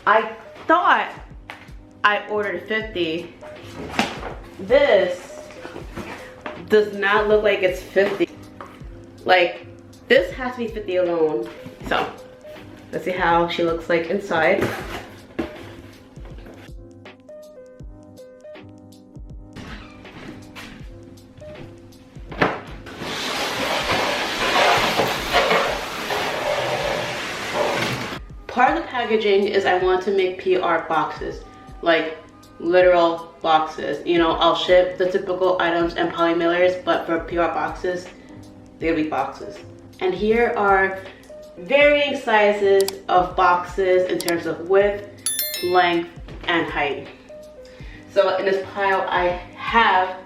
I thought I ordered 50. This does not look like it's 50. Like, this has to be 50 alone. So, let's see how she looks like inside. Part of the packaging is I want to make PR boxes, like literal boxes. You know, I'll ship the typical items and polymailers, but for PR boxes, they'll be boxes. And here are varying sizes of boxes in terms of width, length, and height. So in this pile, I have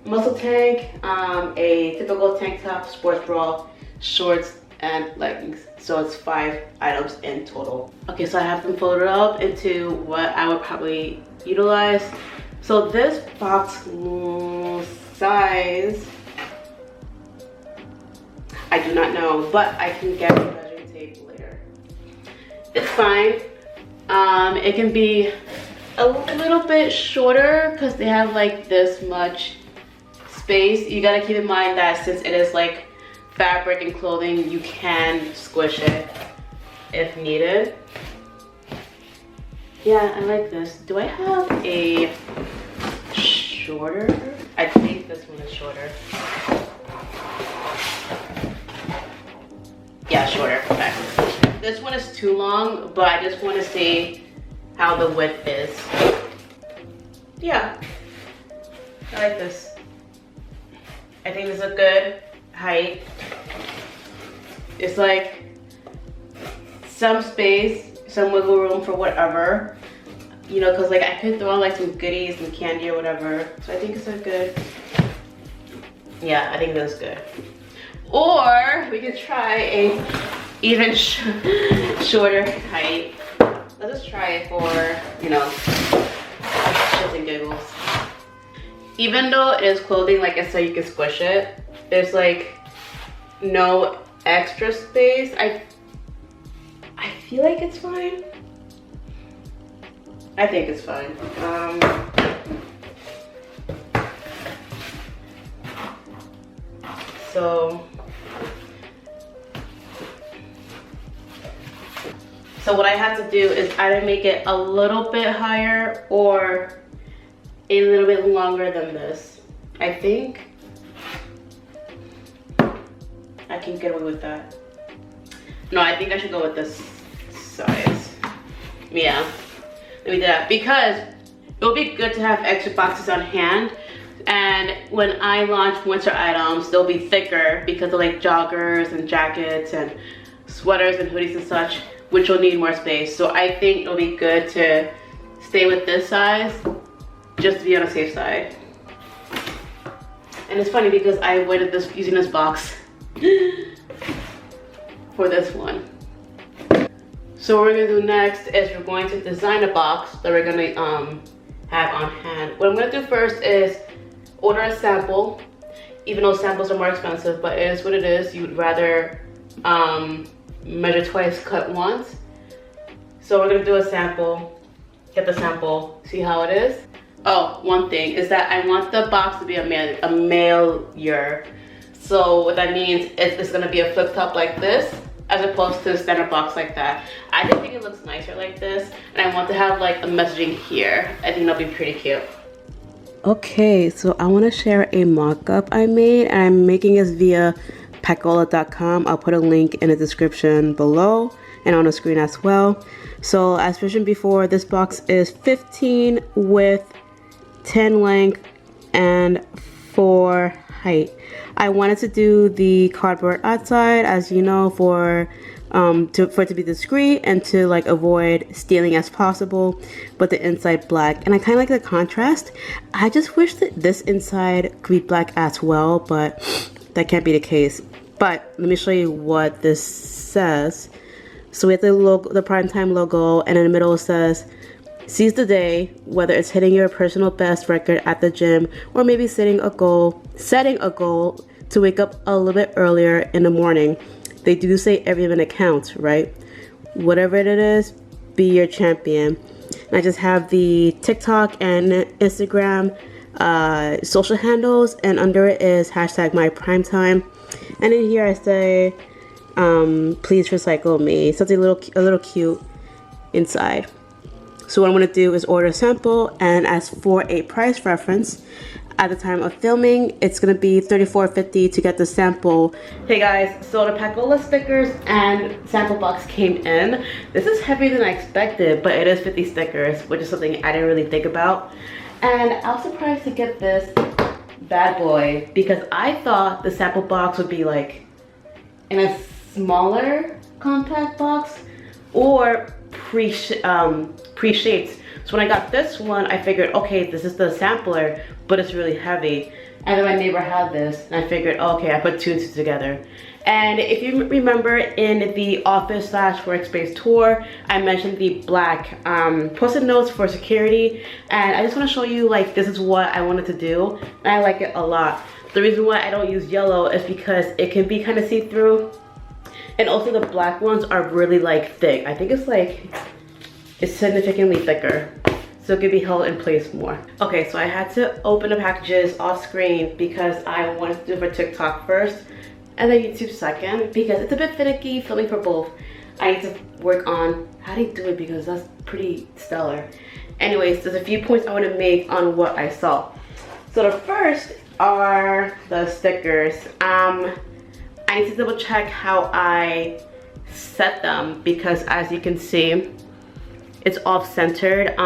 muscle tank, a typical tank top, sports bra, shorts, and leggings. So it's 5 items in total. Okay, so I have them folded up into what I would probably utilize. So this box size, I do not know, but I can get a measuring tape later. It's fine. It can be a little bit shorter because they have like this much space. You gotta keep in mind that since it is like fabric and clothing, you can squish it if needed. Yeah, I like this. Do I have a shorter? I think this one is shorter. Yeah, shorter. Okay. This one is too long, but I just want to see how the width is. Yeah, I like this. I think this is a good height. It's like some space, some wiggle room for whatever, you know, because like I could throw like some goodies and candy or whatever. So I think it's a good, yeah, I think that's good. Or we could try a even shorter height. Let's just try it for, you know, shits and giggles. Even though it is clothing, like I said, you can squish it. There's like no extra space. I feel like it's fine. I think it's fine. So what I have to do is either make it a little bit higher or a little bit longer than this. I think I can get away with that. No, I think I should go with this size. Yeah, let me do that because it would be good to have extra boxes on hand. And when I launch winter items, they'll be thicker because of like joggers and jackets and sweaters and hoodies and such, which will need more space. So I think it'll be good to stay with this size just to be on the safe side. And it's funny because I waited using this box for this one. So what we're gonna do next is we're going to design a box that we're gonna have on hand. What I'm gonna do first is order a sample, even though samples are more expensive, but it is what it is. You would rather measure twice, cut once. So we're gonna do a sample, get the sample, see how it is. Oh, one thing is that I want the box to be a mailer. So what that means is it's gonna be a flip top like this, as opposed to a standard box like that. I just think it looks nicer like this, and I want to have like a messaging here. I think that'll be pretty cute. Okay, so I want to share a mock-up I made, and I'm making this via Pacola.com. I'll put a link in the description below and on the screen as well. So as mentioned before, this box is 15 width, 10 length, and 4 height. I wanted to do the cardboard outside, as you know, for it to be discreet and to like avoid stealing as possible, but the inside black. And I kind of like the contrast. I just wish that this inside could be black as well, but that can't be the case. But let me show you what this says. So we have the logo, the primetime logo, and in the middle it says, "Seize the day, whether it's hitting your personal best record at the gym or maybe setting a goal to wake up a little bit earlier in the morning. They do say every minute counts, right? Whatever it is, be your champion. And I just have the TikTok and Instagram social handles, and under it is hashtag my primetime. And in here I say, please recycle me. Something a little cute inside. So what I'm gonna do is order a sample, and as for a price reference, at the time of filming, it's gonna be $34.50 to get the sample. Hey guys, so the Pacola stickers and sample box came in. This is heavier than I expected, but it is 50 stickers, which is something I didn't really think about. And I was surprised to get this bad boy because I thought the sample box would be like in a smaller compact box or pre-shaped. So when I got this one, I figured, okay, this is the sampler, but it's really heavy. And then my neighbor had this, and I figured, okay, I put two and two together. And if you remember in the office / workspace tour, I mentioned the black post-it notes for security. And I just want to show you, like, this is what I wanted to do, and I like it a lot. The reason why I don't use yellow is because it can be kind of see-through. And also the black ones are really like thick. I think it's significantly thicker, so it can be held in place more. Okay, so I had to open the packages off screen because I wanted to do it for TikTok first and then YouTube second, because it's a bit finicky filming for both. I need to work on how to do it because that's pretty stellar. Anyways, there's a few points I want to make on what I saw. So the first are the stickers. I need to double check how I set them because, as you can see, it's off-centered.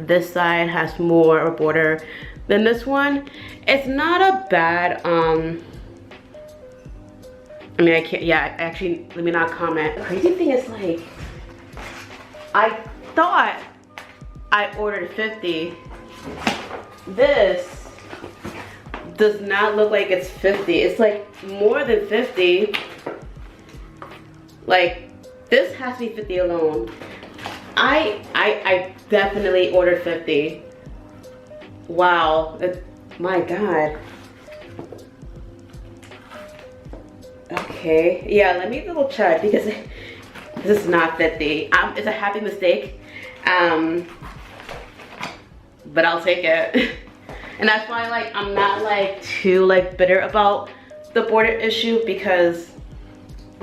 This side has more of a border than this one. It's not a bad, I mean, I can't, yeah, actually, let me not comment. The crazy thing is, like, I thought I ordered 50. This does not look like it's 50. It's like more than 50. Like, this has to be 50 alone. I definitely ordered 50. Wow, my God. Okay, yeah, let me double check because this is not 50. It's a happy mistake, but I'll take it. And that's why, like, I'm not like too like bitter about the border issue because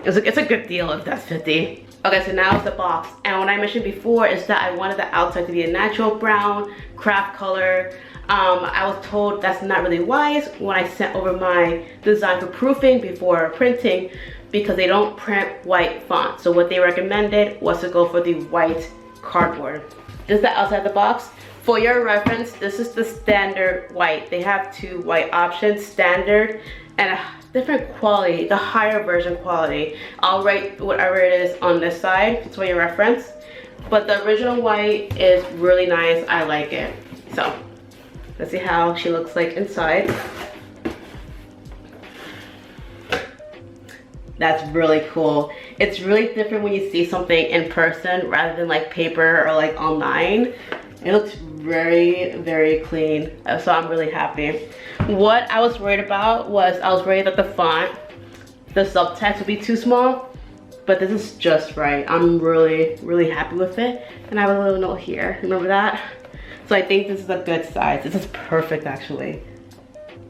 it's a good deal if that's 50. Okay, so now it's the box. And what I mentioned before is that I wanted the outside to be a natural brown, craft color. I was told that's not really wise when I sent over my design for proofing before printing because they don't print white font. So what they recommended was to go for the white cardboard. This is the outside of the box. For your reference, this is the standard white. They have two white options, standard and a different quality, the higher version quality. I'll write whatever it is on this side for your reference. But the original white is really nice. I like it. So let's see how she looks like inside. That's really cool. It's really different when you see something in person rather than like paper or like online. It looks very, very clean. So I'm really happy. What I was worried about was I was worried that the font, the subtext would be too small, but this is just right. I'm really, really happy with it. And I have a little note here, remember that? So I think this is a good size. This is perfect, actually.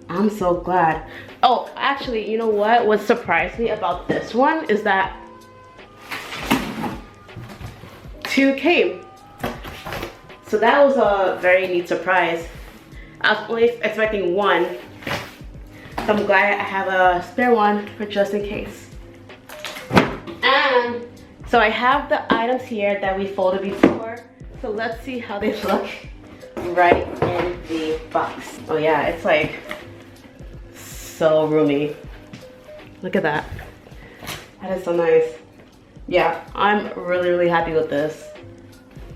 I'm so glad. Oh, actually, you know what surprised me about this one is that two came. So that was a very neat surprise. I was only expecting one. So I'm glad I have a spare one for just in case. And so I have the items here that we folded before. So let's see how they look right in the box. Oh yeah, it's like so roomy. Look at that. That is so nice. Yeah, I'm really, really happy with this.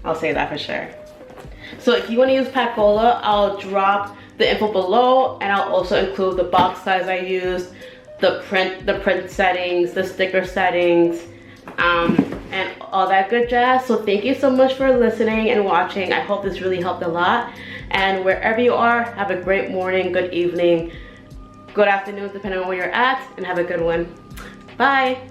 I'll say that for sure. So if you want to use Pacola, I'll drop the info below, and I'll also include the box size I used, the print settings, the sticker settings, and all that good jazz. So thank you so much for listening and watching. I hope this really helped a lot. And wherever you are, have a great morning, good evening, good afternoon, depending on where you're at, and have a good one. Bye.